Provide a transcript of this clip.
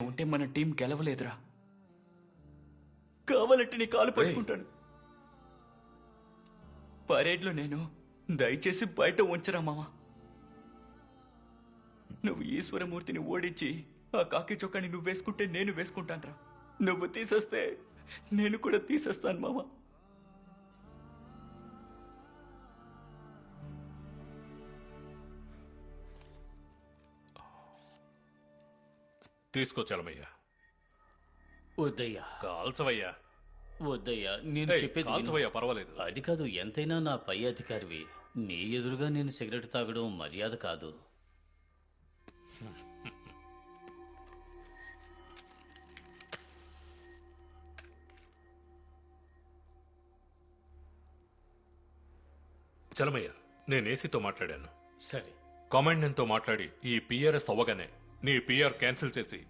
ఉంటే మన టీం గెలవలేదురా. కావాలంటే నీ కాలు పట్టుకుంటాను. పరేడ్లో నేను దయచేసి బయట ఉంచరా మామ. నువ్వు ఈశ్వరమూర్తిని ఓడించి ఆ కాకి చొక్కాని నువ్వు వేసుకుంటే నేను వేసుకుంటానురా. నువ్వు తీసేస్తే నేను కూడా తీసేస్తాను మామ. తీసుకో చలమయ్యా. వద్దయ్యా, కాల్చవయ్యా. వద్దయ్యా, నేను చెప్పేది విను. కాల్చవయ్యా, పర్వాలేదు. అది కాదు, ఎంతైనా నా పై అధికారివి. నీ ఎదురుగా నేను సిగరెట్ తాగడం మర్యాద కాదు. చలమయ్య, నేను ఏసీతో మాట్లాడాను. సరే, కమాండెంట్తో మాట్లాడి ఈ పిఆర్ఎస్ అవ్వగానే నీ పిఆర్ క్యాన్సిల్ చేసి